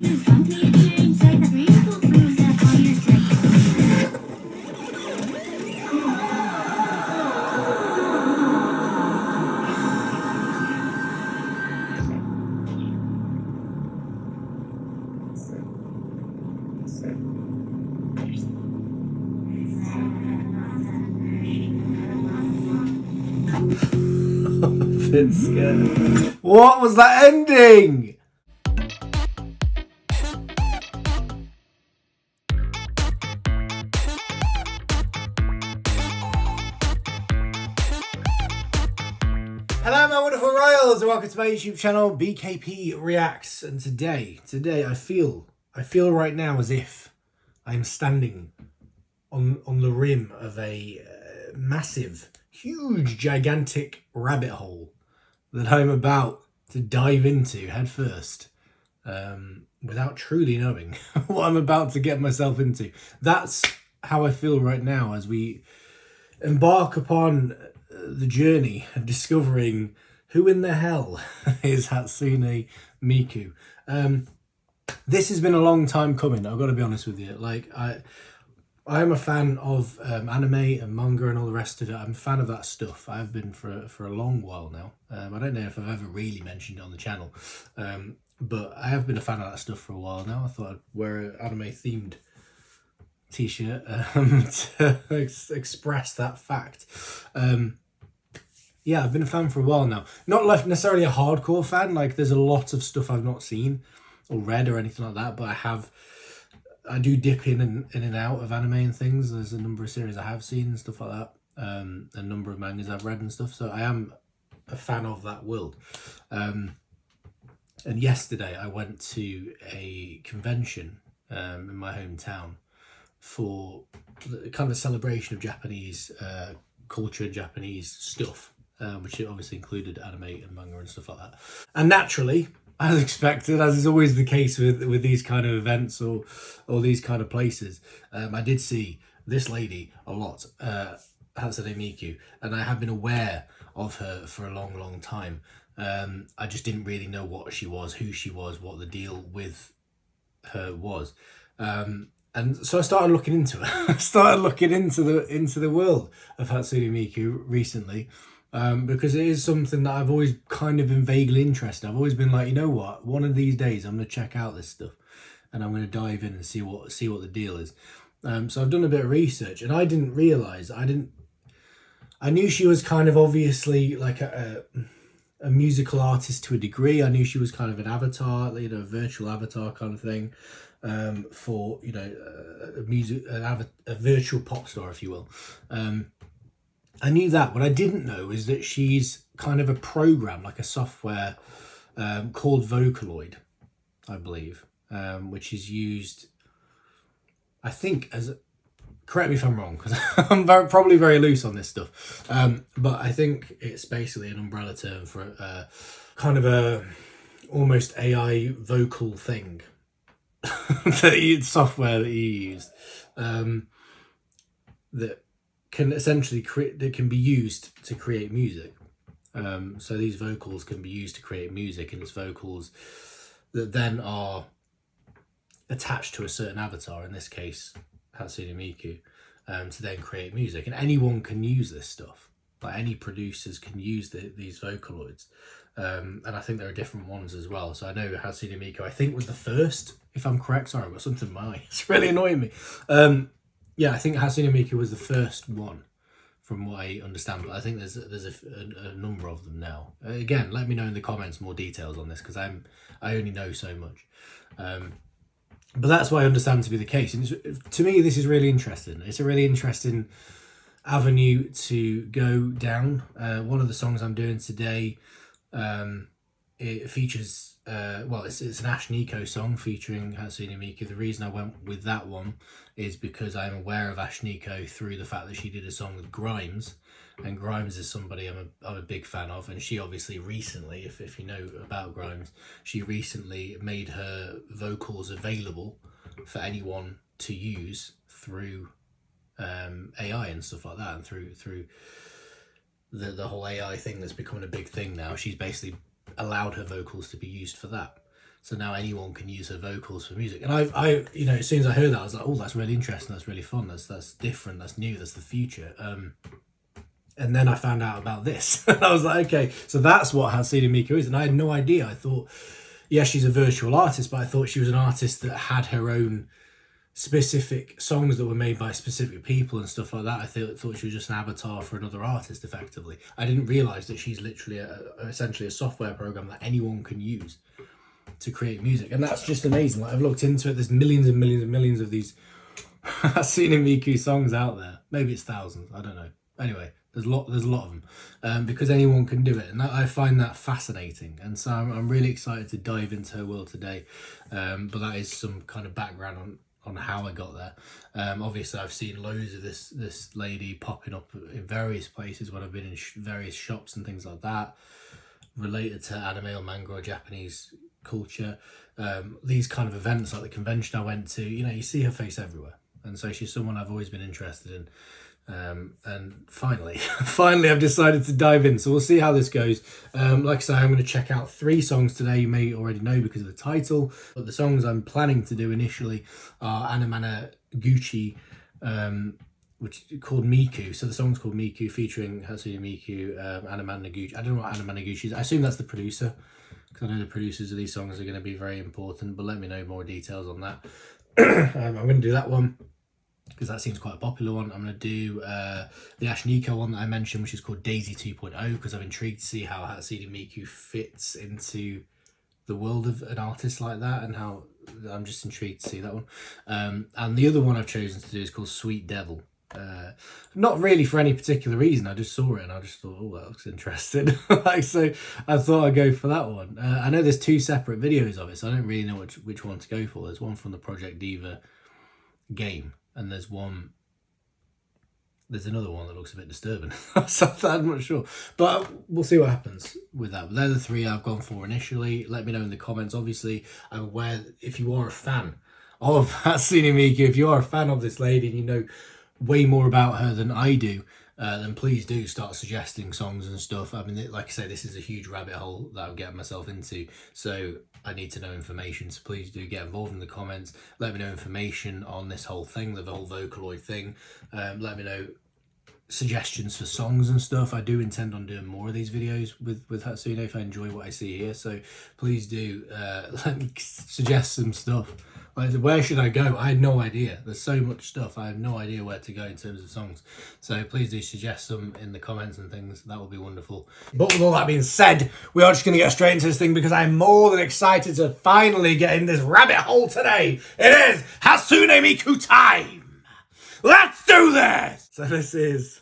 Bit scared. What was that ending? Hello my wonderful royals and welcome to my YouTube channel BKP Reacts. And today I feel right now as if I'm standing on the rim of a massive, huge, gigantic rabbit hole that I'm about to dive into head first, without truly knowing what I'm about to get myself into. That's how I feel right now as we embark upon the journey of discovering who in the hell is Hatsune Miku. This has been a long time coming, I've got to be honest with you. Like, I am a fan of anime and manga and all the rest of it. I'm a fan of that stuff. I've been for a long while now. I don't know if I've ever really mentioned it on the channel, but I have been a fan of that stuff for a while now. I thought I'd wear an anime themed t-shirt to express that fact. Yeah, I've been a fan for a while now. Not necessarily a hardcore fan. Like, there's a lot of stuff I've not seen or read or anything like that, but I do dip in and out of anime and things. There's a number of series I have seen and stuff like that. A number of mangas I've read and stuff. So I am a fan of that world. And yesterday I went to a convention in my hometown for kind of a celebration of Japanese culture, Japanese stuff, which obviously included anime and manga and stuff like that. And naturally, as expected, as is always the case with these kind of events or these kind of places, I did see this lady a lot, Hatsune Miku, and I have been aware of her for a long time. I just didn't really know what she was, who she was, what the deal with her was. And so I started looking into it. I started looking into the world of Hatsune Miku recently, because it is something that I've always kind of been vaguely interested in. I've always been like, you know what, one of these days I'm going to check out this stuff and I'm going to dive in and see what the deal is. So I've done a bit of research, and I didn't realise, I knew she was kind of obviously like a musical artist to a degree. I knew she was kind of an avatar, you know, a virtual avatar kind of thing, for, you know, a virtual pop star, if you will. I knew that. What I didn't know is that she's kind of a program, like a software called Vocaloid, I believe, which is used, I think, as correct me if I'm wrong, because I'm probably very loose on this stuff, but I think it's basically an umbrella term for kind of a almost AI vocal thing software that you use, that can essentially that can be used to create music. So these vocals can be used to create music, and it's vocals that then are attached to a certain avatar, in this case Hatsune Miku, to then create music. And anyone can use this stuff. Like, any producers can use these Vocaloids, and I think there are different ones as well. So I know Hatsune Miku, I think, was the first, if I'm correct. Sorry, I've got something in my eye. It's really annoying me. Yeah, I think Hatsune Miku was the first one, from what I understand, but I think there's a number of them now. Again, let me know in the comments more details on this, because I only know so much. But that's what I understand to be the case. And to me, this is really interesting. It's a really interesting avenue to go down. One of the songs I'm doing today, it features, well, it's an Ashnikko song featuring Hatsune Miku. The reason I went with that one is because I'm aware of Ashnikko through the fact that she did a song with Grimes, and Grimes is somebody I'm a big fan of, and she obviously recently, if you know about Grimes, she recently made her vocals available for anyone to use through AI and stuff like that, and through the whole AI thing that's becoming a big thing now. She's basically allowed her vocals to be used for that. So now anyone can use her vocals for music. And I you know, as soon as I heard that, I was like, oh, that's really interesting. That's really fun. That's different. That's new. That's the future. And then I found out about this. And I was like, okay, so that's what Hatsune Miku is. And I had no idea. I thought, yeah, she's a virtual artist, but I thought she was an artist that had her own specific songs that were made by specific people and stuff like that. I thought she was just an avatar for another artist, effectively. I didn't realise that she's literally essentially a software program that anyone can use to create music. And that's just amazing. Like, I've looked into it. There's millions and millions and millions of these Hatsune Miku songs out there. Maybe it's thousands. I don't know. Anyway, there's a lot of them, because anyone can do it, and I find that fascinating. And so I'm really excited to dive into her world today. But that is some kind of background on how I got there. Obviously, I've seen loads of this lady popping up in various places when I've been in various shops and things like that, related to anime or manga or Japanese culture. These kind of events, like the convention I went to, you know, you see her face everywhere, and so she's someone I've always been interested in. And finally I've decided to dive in, so we'll see how this goes. Like I say, I'm going to check out 3 songs today. You may already know because of the title, but the songs I'm planning to do initially are Anamanaguchi, which is called Miku. So the song's called Miku, featuring Hatsune Miku. Anamanaguchi, I don't know what Anamanaguchi is. I assume that's the producer, because I know the producers of these songs are going to be very important, but let me know more details on that. I'm going to do that one because that seems quite a popular one. I'm going to do the Ashnikko one that I mentioned, which is called Daisy 2.0, because I'm intrigued to see how Hatsune Miku fits into the world of an artist like that, and how I'm just intrigued to see that one. And the other one I've chosen to do is called Sweet Devil. Not really for any particular reason. I just saw it and I just thought, oh, that looks interesting. So I thought I'd go for that one. I know there's 2 separate videos of it, so I don't really know which one to go for. There's one from the Project Diva game, and there's another one that looks a bit disturbing. So I'm not sure, but we'll see what happens with that. But they're the 3 I've gone for initially. Let me know in the comments. Obviously, I'm aware if you are a fan of Hatsune Miku, if you are a fan of this lady and you know way more about her than I do, then please do start suggesting songs and stuff. I mean, like I say, this is a huge rabbit hole that I'm getting myself into, so I need to know information. So please do get involved in the comments. Let me know information on this whole thing, the whole Vocaloid thing. Let me know suggestions for songs and stuff. I do intend on doing more of these videos with Hatsune if I enjoy what I see here, so please do let me suggest some stuff. Like, where should I go? I had no idea. There's so much stuff. I have no idea where to go in terms of songs. So please do suggest some in the comments and things. That would be wonderful. But with all that being said, we are just going to get straight into this thing, because I'm more than excited to finally get in this rabbit hole today. It is Hatsune Miku time. Let's do this. So this is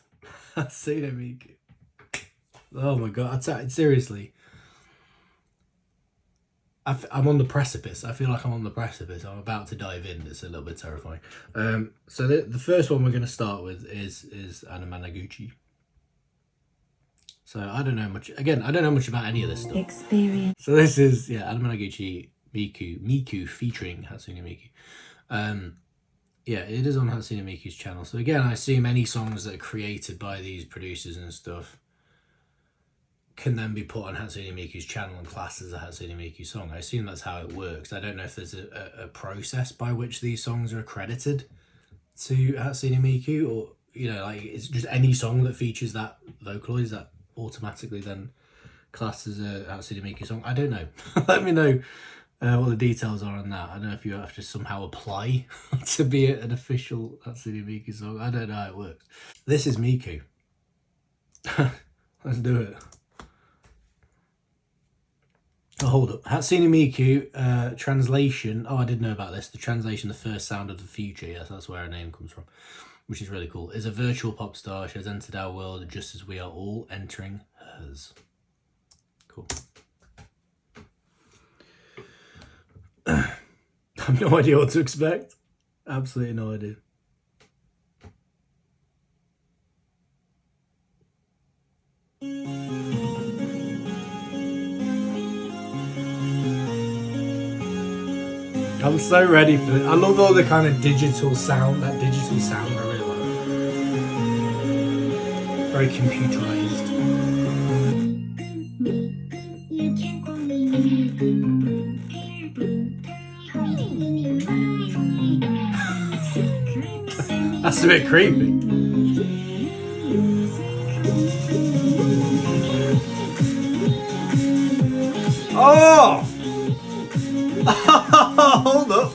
Hatsune Miku. Oh my God. Seriously. I'm on the precipice. I feel like I'm on the precipice. I'm about to dive in. It's a little bit terrifying. So the first one we're going to start with is Anamanaguchi. So I don't know much. Again, I don't know much about any of this stuff. Experience. So this is, Anamanaguchi Miku featuring Hatsune Miku. Yeah, it is on Hatsune Miku's channel. So again, I assume any songs that are created by these producers and stuff can then be put on Hatsune Miku's channel and classed as a Hatsune Miku song. I assume that's how it works. I don't know if there's a process by which these songs are accredited to Hatsune Miku, or, you know, like, it's just any song that features that Vocaloid, is that automatically then classed as a Hatsune Miku song? I don't know. Let me know what the details are on that. I don't know if you have to somehow apply to be an official Hatsune Miku song. I don't know how it works. This is Miku. Let's do it. Oh, hold up. Hatsune Miku, translation. Oh, I did know about this. The translation, the first sound of the future. Yes, that's where her name comes from, which is really cool. Is a virtual pop star. She has entered our world just as we are all entering hers. Cool. I have no idea what to expect. Absolutely no idea. I'm so ready for it. I love all the kind of digital sound, that digital sound I really like. Very computerized. That's a bit creepy. Oh! Hold up.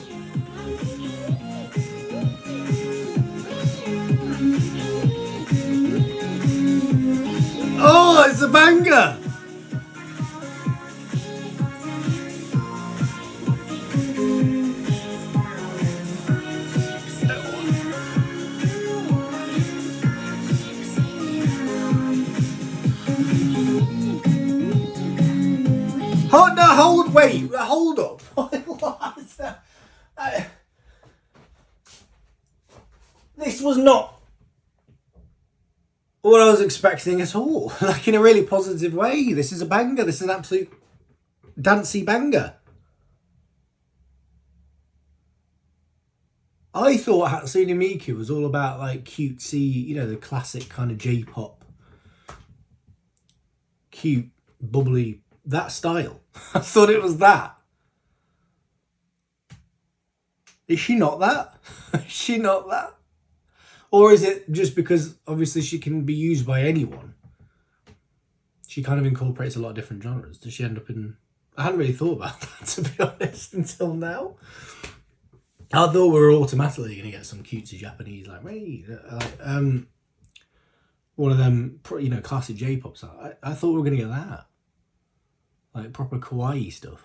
Oh, it's a banger! Hold up. What is that? This was not what I was expecting at all. Like, in a really positive way. This is a banger. This is an absolute dancey banger. I thought Hatsune Miku was all about, like, cutesy, you know, the classic kind of J-pop. Cute, bubbly, that style. I thought it was that. Is she not that? Is she not that? Or is it just because, obviously, she can be used by anyone? She kind of incorporates a lot of different genres. Does she end up in... I hadn't really thought about that, to be honest, until now. I thought we were automatically going to get some cutesy Japanese, like, one of them, you know, classic J-pop songs. I thought we were going to get that. Like, proper kawaii stuff.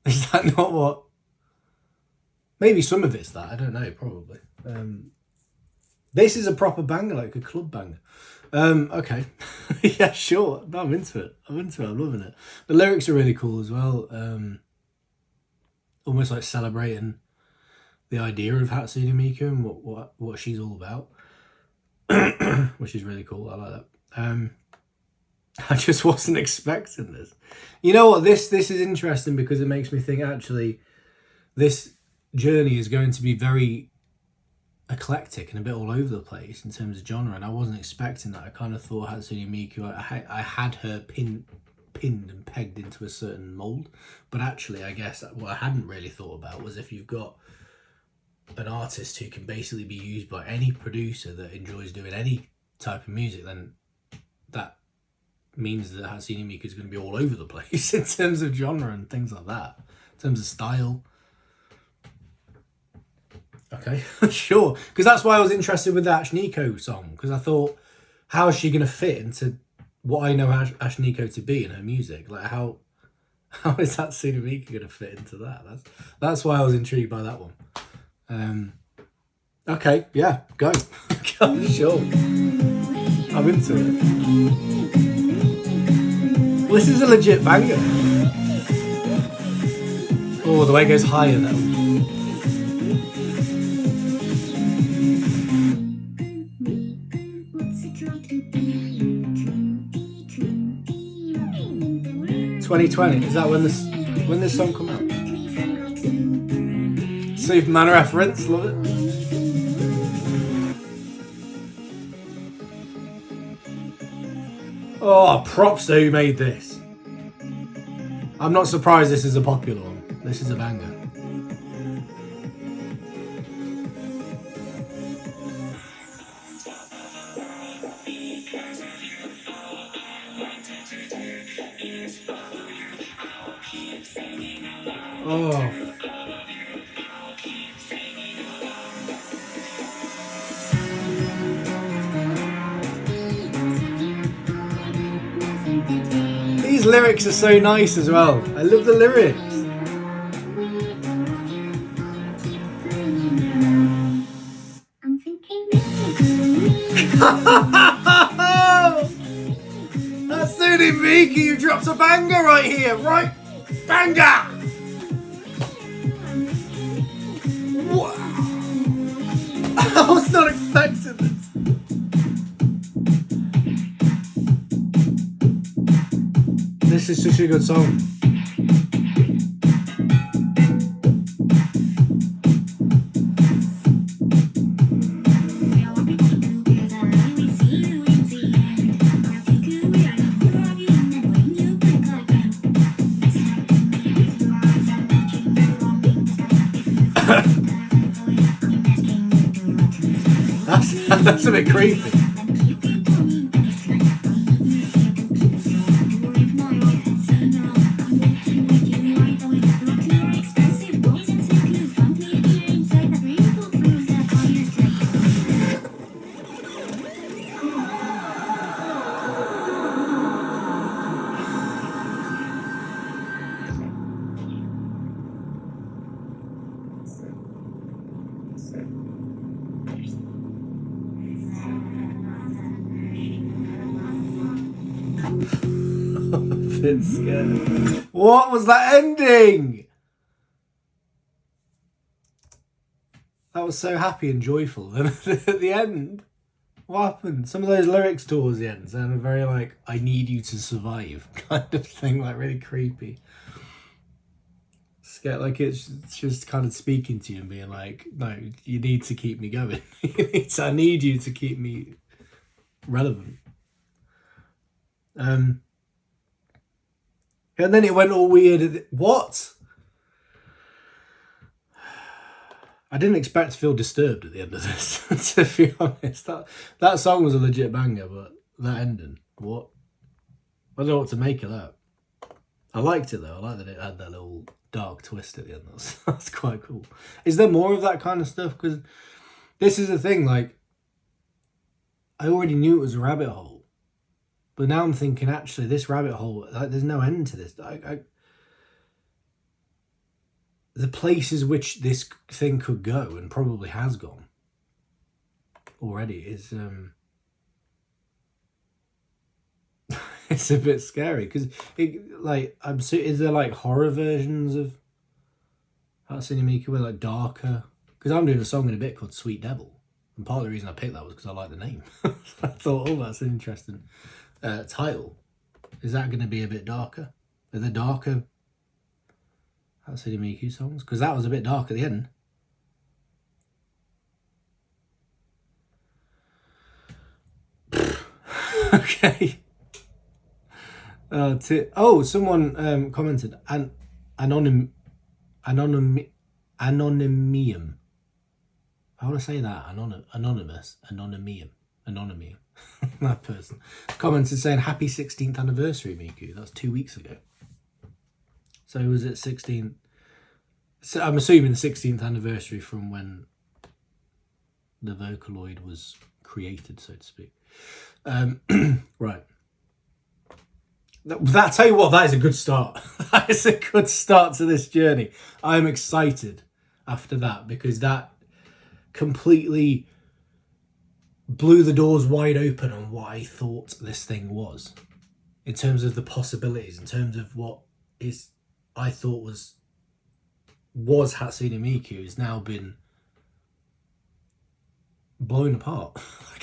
Is that not what... Maybe some of it's that, I don't know, probably. This is a proper banger, like a club banger. Okay. Yeah, sure. No, I'm into it. I'm loving it. The lyrics are really cool as well. Almost like celebrating the idea of Hatsune Miku and what she's all about. Which is really cool. I like that. I just wasn't expecting this. You know what? This is interesting because it makes me think, actually, this journey is going to be very eclectic and a bit all over the place in terms of genre, and I wasn't expecting that. I kind of thought Hatsune Miku, I had her pinned and pegged into a certain mould, but actually, I guess what I hadn't really thought about was if you've got an artist who can basically be used by any producer that enjoys doing any type of music, then that means that Hatsune Miku is going to be all over the place in terms of genre and things like that, in terms of style. Okay, sure. Because that's why I was interested with the Ashnikko song, because I thought, how is she going to fit into what I know Ashnikko to be in her music? Like, how is Hatsune Miku going to fit into that? That's why I was intrigued by that one. Okay, yeah, go. Go, sure. I'm into it. Well, this is a legit banger. Oh, the way it goes higher though. $2020, is that when this song come out? Superman reference, love it. Oh, props to who made this. I'm not surprised this is a popular one. This is a banger. Oh. These lyrics are so nice as well. I love the lyrics. Hatsune Miku, you dropped a banger right here, right? Banger! Wow. I was not expecting this. This is such a good song. That's a bit creepy. Bit scared. What was that ending? That was so happy and joyful. And at the end, what happened? Some of those lyrics towards the end sounded very like, I need you to survive kind of thing, like really creepy. Scared, like it's just kind of speaking to you and being like, no, you need to keep me going. I need you to keep me relevant. And then it went all weird. What? I didn't expect to feel disturbed at the end of this, to be honest. That song was a legit banger, but that ending, what? I don't know what to make of that. I liked it though. I like that it had that little dark twist at the end. That's quite cool. Is there more of that kind of stuff? Because this is the thing, like, I already knew it was a rabbit hole. But now I'm thinking, actually, this rabbit hole, like, there's no end to this. The places which this thing could go, and probably has gone already, is it's a bit scary. Because, is there, like, horror versions of Hatsune Miku where, like, darker? Because I'm doing a song in a bit called Sweet Devil. And part of the reason I picked that was because I like the name. I thought, oh, that's an interesting title. Is that going to be a bit darker? Are there darker Hatsune Miku songs? Because that was a bit dark at the end. Okay. Someone commented anonymum. I want to say that anonymous. That person commented saying happy 16th anniversary, Miku. That's 2 weeks ago. So was it 16th? So I'm assuming the 16th anniversary from when the Vocaloid was created, so to speak. Right. That tell you what, that is a good start. That is a good start to this journey. I'm excited after that because that completely blew the doors wide open on what I thought this thing was, in terms of the possibilities, in terms of what I thought was Hatsune Miku, has now been blown apart.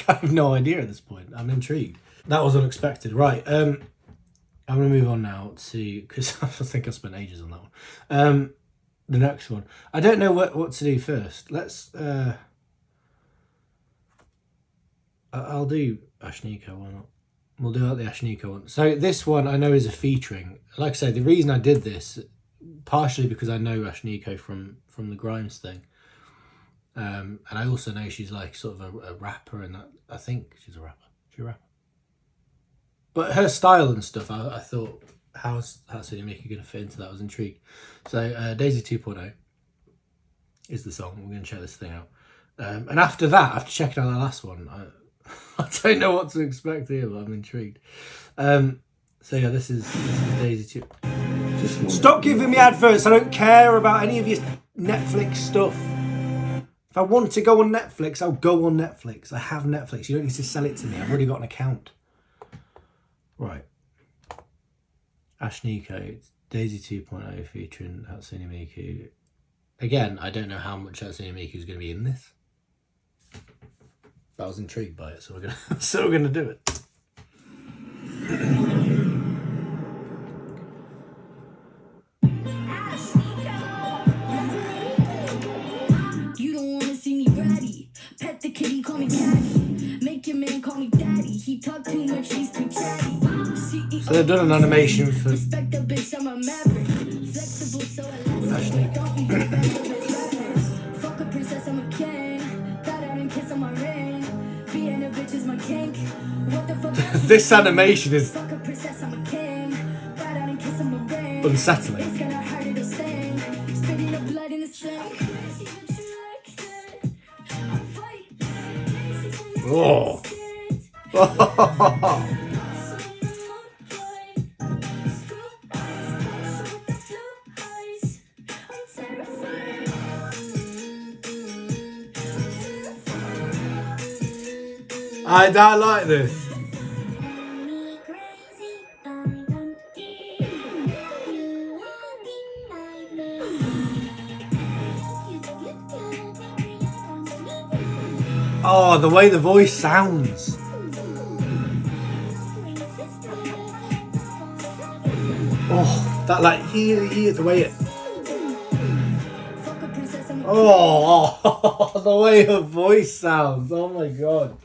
I have no idea at this point. I'm intrigued. That was unexpected. Right. I'm going to move on now to, because I think I spent ages on that one. The next one. I don't know what to do first. Let's, I'll do Ashnikko, why not? We'll do out the Ashnikko one. So this one I know is a featuring. Like I say, the reason I did this, partially because I know Ashnikko from the Grimes thing. And I also know she's like sort of a rapper, and that, I think she's a rapper. She's a rapper. But her style and stuff, I thought, how's Hatsune Miku going to fit into that? I was intrigued. So Daisy 2.0 is the song. We're going to check this thing out. And after that, after checking out that last one, I don't know what to expect here, but I'm intrigued. So yeah, this is Daisy 2. Stop giving me adverts. I don't care about any of your Netflix stuff. If I want to go on Netflix, I'll go on Netflix. I have Netflix. You don't need to sell it to me. I've already got an account. Right. Ashnikko, Daisy 2.0 featuring Hatsune Miku. Again, I don't know how much Hatsune Miku is going to be in this. But I was intrigued by it, so we're gonna do it. You don't wanna see me bratty. Pet the kitty, call me catty. Make your man call me daddy. He talk too much, he's too chatty. So they've done an animation for Ashnikko. This animation is unsettling. Oh. I don't like this. Oh, the way the voice sounds. Oh, that like here the way it. Oh, the way her voice sounds. Oh my god.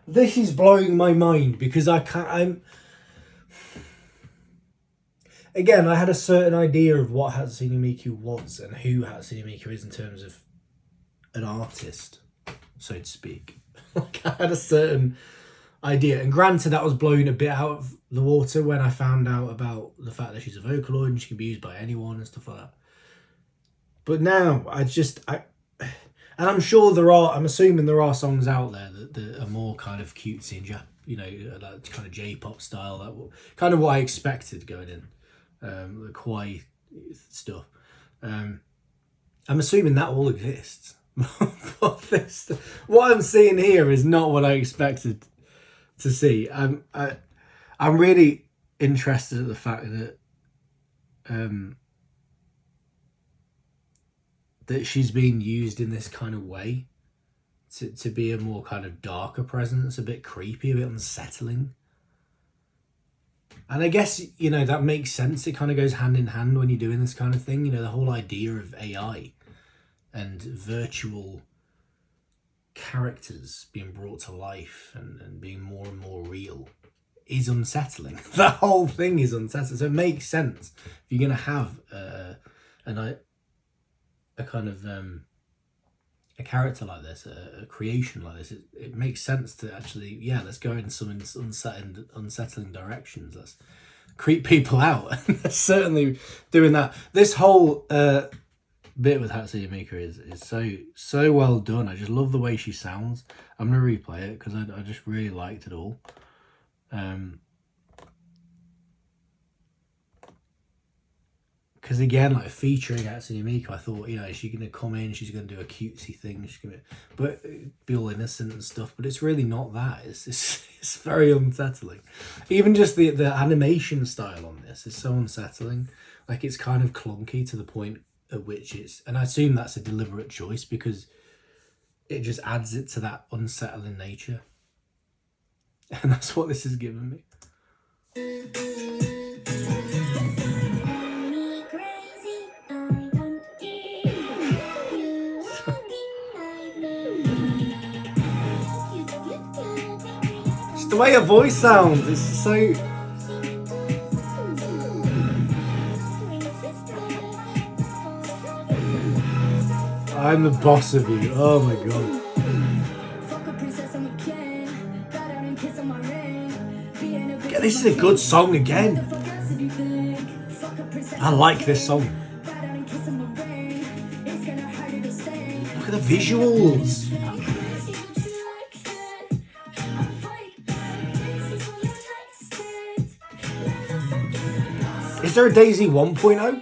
This is blowing my mind because I can't. Again, I had a certain idea of what Hatsune Miku was and who Hatsune Miku is in terms of an artist, so to speak. Like, I had a certain idea, and granted, that was blown a bit out of the water when I found out about the fact that she's a Vocaloid and she can be used by anyone and stuff like that. But now, and I'm sure I'm assuming there are songs out there that are more kind of cutesy and that kind of J-pop style, that kind of what I expected going in, the kawaii stuff. I'm assuming that all exists. But what I'm seeing here is not what I expected to see. I'm really interested at the fact that that she's being used in this kind of way to be a more kind of darker presence, a bit creepy, a bit unsettling. And I guess, that makes sense. It kind of goes hand in hand when you're doing this kind of thing. The whole idea of AI and virtual characters being brought to life and being more and more real is unsettling. The whole thing is unsettling. So it makes sense if you're going to have a kind of a character like this, a creation like this. It makes sense to actually, let's go in some unsettling directions. Let's creep people out. They're certainly doing that. This whole bit with Hatsune Miku is so well done. I just love the way she sounds. I'm gonna replay it because I just really liked it all. Because again, like featuring Hatsune Miku, I thought, is she gonna come in? She's gonna do a cutesy thing. She's gonna, but be all innocent and stuff. But it's really not that. It's very unsettling. Even just the animation style on this is so unsettling. Like, it's kind of clunky to the point at which and I assume that's a deliberate choice because it just adds it to that unsettling nature. And that's what this has given me. Just the way her voice sounds is so... I'm the boss of you. Oh my god. Yeah, this is a good song again. I like this song. Look at the visuals. Is there a Daisy 1.0?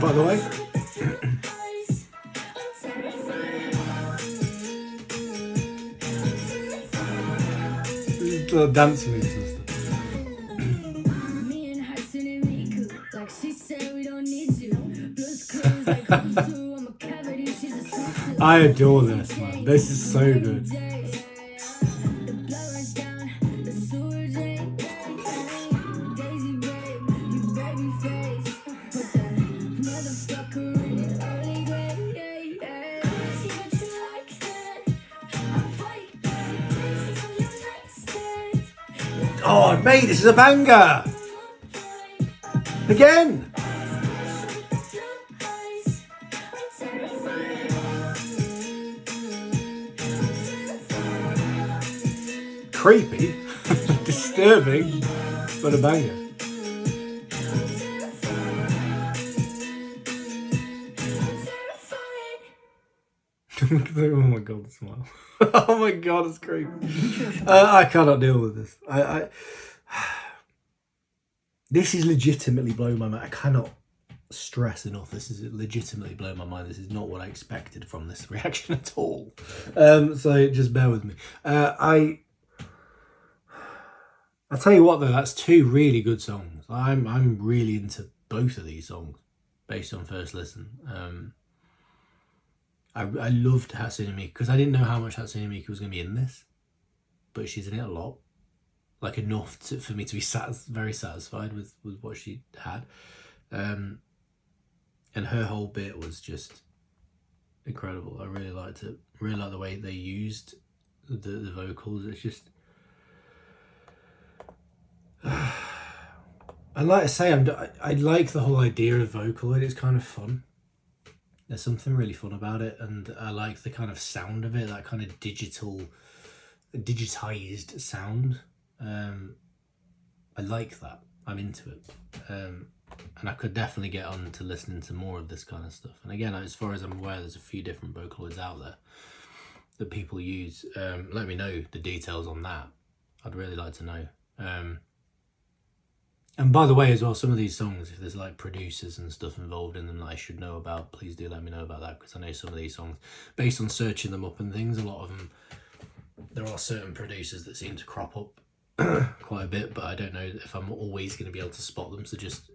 By the way. Little dance moves and stuff. I adore this, man. This is so good. Oh, mate, this is a banger! Again! creepy, disturbing, but a banger. Oh my god, the smile. Oh my god, it's creepy. I cannot deal with this. This is legitimately blowing my mind. I cannot stress enough. This is legitimately blowing my mind. This is not what I expected from this reaction at all. So just bear with me. I tell you what though, that's two really good songs. I'm really into both of these songs based on first listen. I loved Hatsune Miku because I didn't know how much Hatsune Miku was going to be in this, but she's in it a lot, like enough for me to be very satisfied with what she had, and her whole bit was just incredible. I really liked it. Really like the way they used the vocals. It's just, I like to say I like the whole idea of Vocaloid. It's kind of fun. There's something really fun about it, and I like the kind of sound of it, that kind of digitized sound. I like that. I'm into it. And I could definitely get on to listening to more of this kind of stuff. And again, as far as I'm aware, there's a few different Vocaloids out there that people use. Let me know the details on that. I'd really like to know. And by the way, as well, some of these songs, if there's like producers and stuff involved in them that I should know about, please do let me know about that, because I know some of these songs, based on searching them up and things, a lot of them, there are certain producers that seem to crop up quite a bit, but I don't know if I'm always going to be able to spot them, so just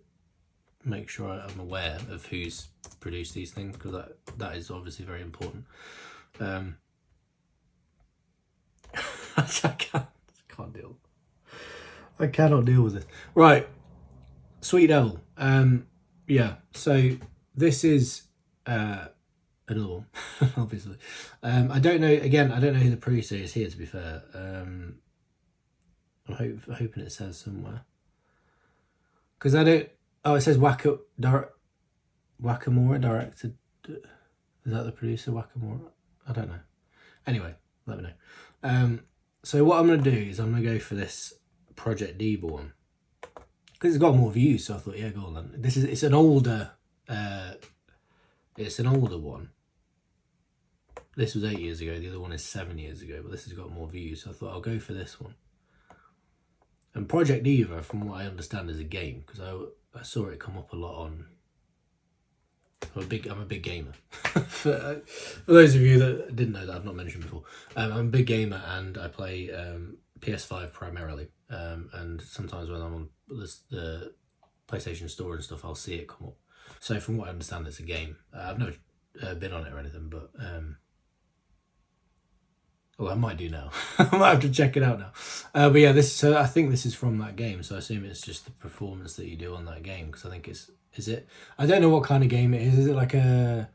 make sure I'm aware of who's produced these things, because that is obviously very important. I can't deal. I cannot deal with this. Right, Sweet Devil. Yeah, so this is another one, obviously. I don't know who the producer is here, to be fair. I'm hoping it says somewhere. Because I don't... Oh, it says Wakamura directed. Is that the producer, Wakamura? I don't know. Anyway, let me know. So what I'm going to do is I'm going to go for this Project Diva one, because it's got more views, so I thought, yeah, go on then. It's an older one. This was 8 years ago, the other one is 7 years ago, but this has got more views, so I thought I'll go for this one. And Project Diva, from what I understand, is a game, because I saw it come up a lot on... I'm a big gamer. For those of you that didn't know that, I've not mentioned before, I'm a big gamer, and I play PS5 primarily, and sometimes when I'm on the PlayStation Store and stuff, I'll see it come up. So from what I understand, it's a game. I've never been on it or anything, but well, I might do now. I might have to check it out now. But yeah, so I think this is from that game, so I assume it's just the performance that you do on that game, because I think is it? I don't know what kind of game it is. Is it like a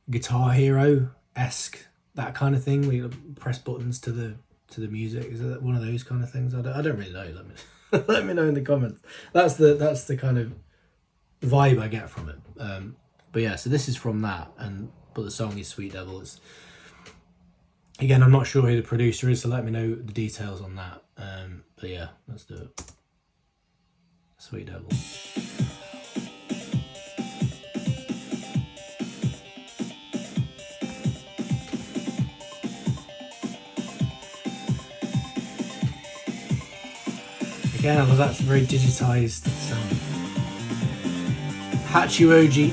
Guitar Hero-esque, that kind of thing, where you press buttons to the music? Is it one of those kind of things? I don't really know. Let me know in the comments. That's the kind of vibe I get from it. But yeah, so this is from that, but the song is Sweet Devil. It's, again, I'm not sure who the producer is, so let me know the details on that. But yeah, let's do it. Sweet Devil. Again, that's a very digitized sound. Hatsune,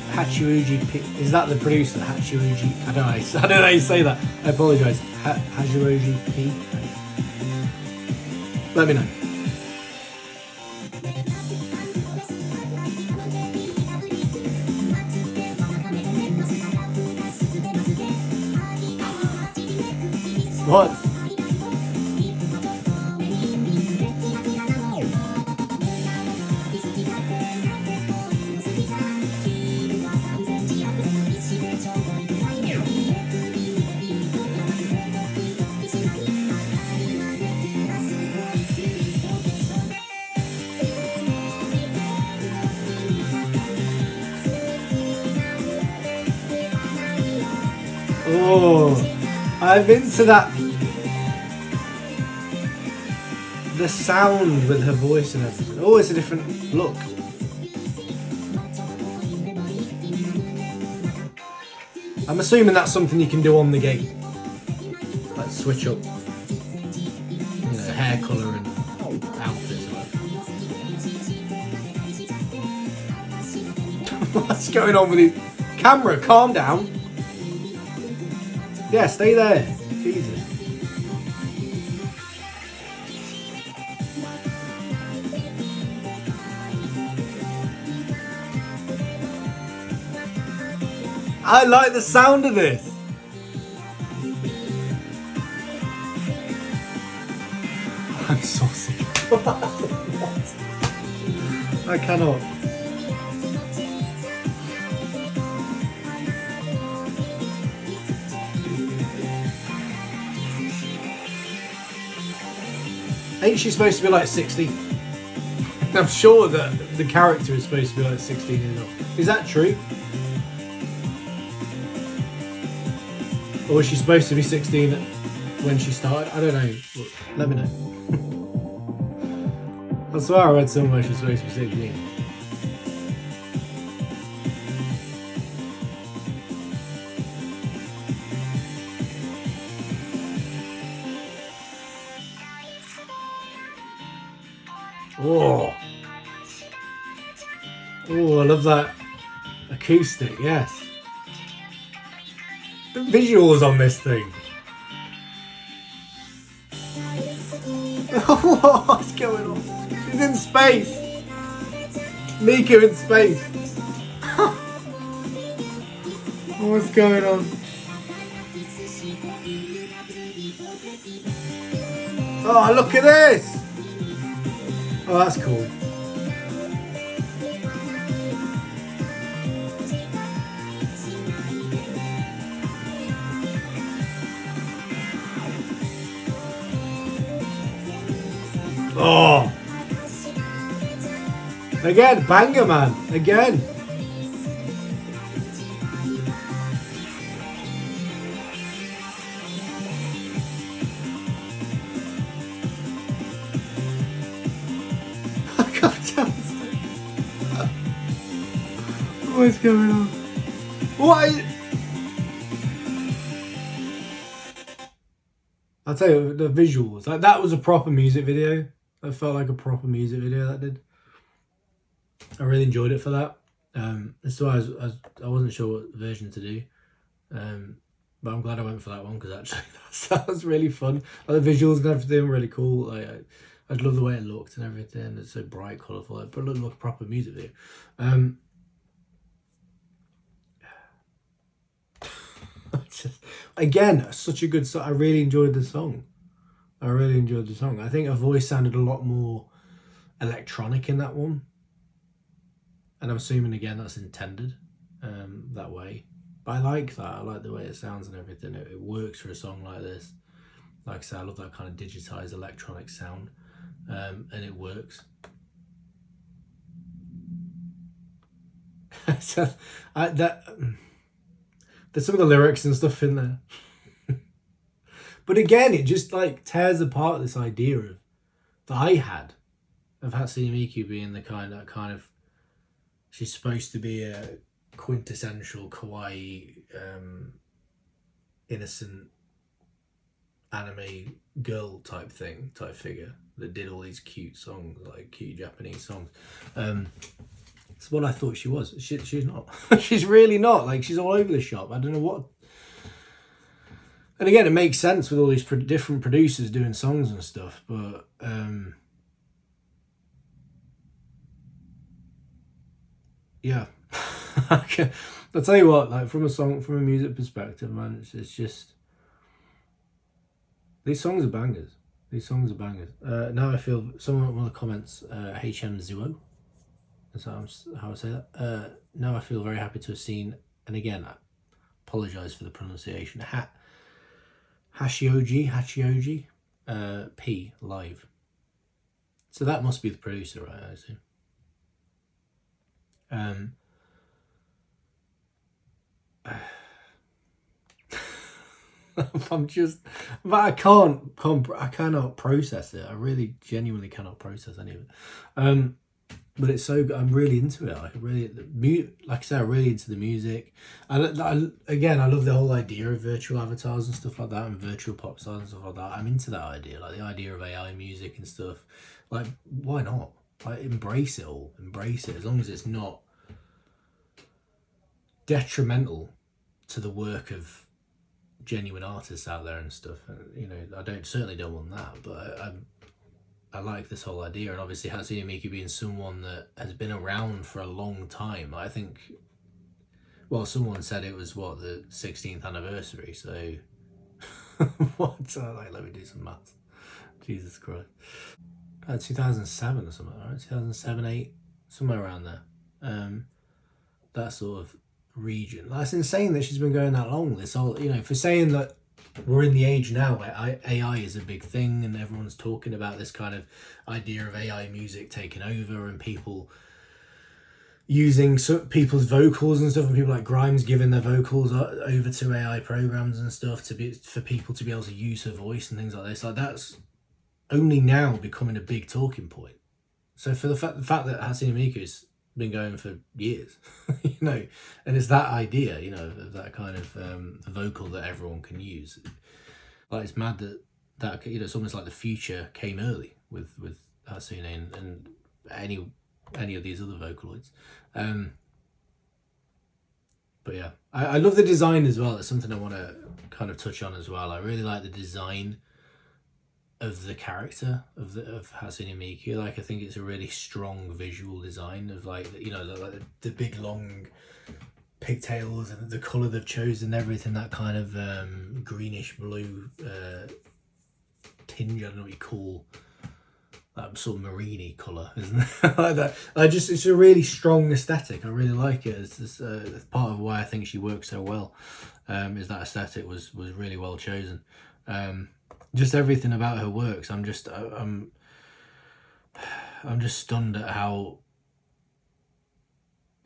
is that the producer? Hatsune, I don't know how you say that. I apologise. Hatsune P. Let me know. What? Oh, I'm into that. the sound with her voice and everything. Oh, it's a different look. I'm assuming that's something you can do on the game. Like switch up, you know, hair colour and outfits or whatever. What's going on with you? Camera, calm down. Yeah, stay there. Jesus. I like the sound of this. I'm so sick. I cannot. Ain't she supposed to be like 60? I'm sure that the character is supposed to be like 16 years old. Is that true? Or was she supposed to be 16 when she started? I don't know. Let me know. I swear I read somewhere she's supposed to be 16. Oh. Oh, I love that acoustic, yes. The visuals on this thing. What's going on? She's in space. Miku in space. What's going on? Oh, look at this. Oh, that's cool. Oh! Again, banger man. Again. What's going on? What? I'll tell you, the visuals. Like, that was a proper music video. That felt like a proper music video, that did. I really enjoyed it for that. That's why I wasn't sure what version to do. But I'm glad I went for that one, because actually that was really fun. Like, the visuals and everything were really cool. Like, I love the way it looked and everything. It's so bright, colourful. It looked like a proper music video. Just, again, such a good song. I really enjoyed the song. I think her voice sounded a lot more electronic in that one. And I'm assuming, again, that's intended that way. But I like that. I like the way it sounds and everything. It works for a song like this. Like I said, I love that kind of digitized electronic sound. And it works. So, there's some of the lyrics and stuff in there. But again, it just like tears apart this idea of that I had of Hatsune Miku being the kind of she's supposed to be a quintessential kawaii, innocent anime girl type figure that did all these cute songs, like cute Japanese songs. It's what I thought she was. She's not. She's really not. Like, she's all over the shop. I don't know what. And again, it makes sense with all these different producers doing songs and stuff, but yeah. I'll tell you what, like, from a music perspective, man, it's just, these songs are bangers. Now I feel, one of the comments, HM Zuo, that's how I say that. Now I feel very happy to have seen, and again, I apologise for the pronunciation, Hachioji P live. So that must be the producer, right? I assume. but I cannot process it. I really genuinely cannot process any of it. But it's so good. I'm really into it. Like I said, I'm really into the music. Again, I love the whole idea of virtual avatars and stuff like that, and virtual pop stars and stuff like that. I'm into that idea, like the idea of AI music and stuff. Like, why not? Like, embrace it all. Embrace it, as long as it's not detrimental to the work of genuine artists out there and stuff. You know, certainly don't want that. But I like this whole idea, and obviously Hatsune Miku being someone that has been around for a long time. I think, well, someone said it was the 16th anniversary. So what? Let me do some maths. Jesus Christ. 2007 or something, right? 2007, 8, somewhere around there. That sort of region. That's insane that she's been going that long. This whole, you know, for saying that we're in the age now where AI is a big thing and everyone's talking about this kind of idea of AI music taking over and people using people's vocals and stuff, and people like Grimes giving their vocals over to AI programs and stuff for people to be able to use her voice and things like this. Like, that's only now becoming a big talking point. So for the fact that Hatsune Miku's been going for years, you know, and it's that idea, you know, of that kind of vocal that everyone can use. Like, it's mad that you know, it's almost like the future came early with Hatsune and any of these other Vocaloids. But yeah, I love the design as well. It's something I want to kind of touch on as well. I really like the design of the character of Hatsune Miku. Like, I think it's a really strong visual design of, like, you know, the big long pigtails and the colour they've chosen, everything, that kind of greenish blue tinge. I don't know what you call that, sort of marine-y colour, isn't it? Like that. It's a really strong aesthetic. I really like it. It's part of why I think she works so well. Is that aesthetic was really well chosen. Just everything about her works. I'm just stunned at how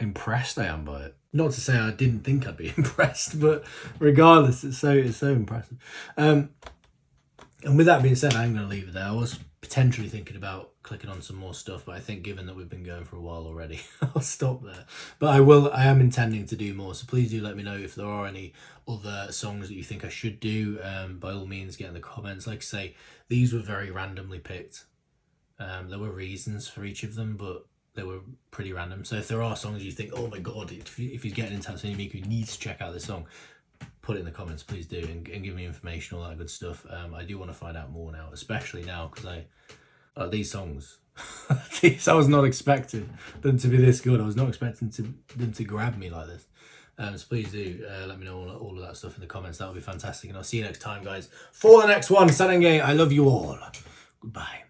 impressed I am by it. Not to say I didn't think I'd be impressed, but regardless, it's so impressive. And with that being said, I'm going to leave it there. I was potentially thinking about clicking on some more stuff, but I think given that we've been going for a while already, I'll stop there. But I am intending to do more, so please do let me know if there are any other songs that you think I should do. By all means, get in the comments. Like I say, these were very randomly picked. There were reasons for each of them, but they were pretty random. So if there are songs you think, oh my god, if he's getting into Hatsune Miku, he needs to check out this song, put it in the comments, please do, and give me information, all that good stuff. I do want to find out more now, especially now, because these songs, I was not expecting them to be this good. I was not expecting them to grab me like this. So please do let me know all of that stuff in the comments. That would be fantastic, and I'll see you next time, guys, for the next one. Sanenge, I love you all. Goodbye.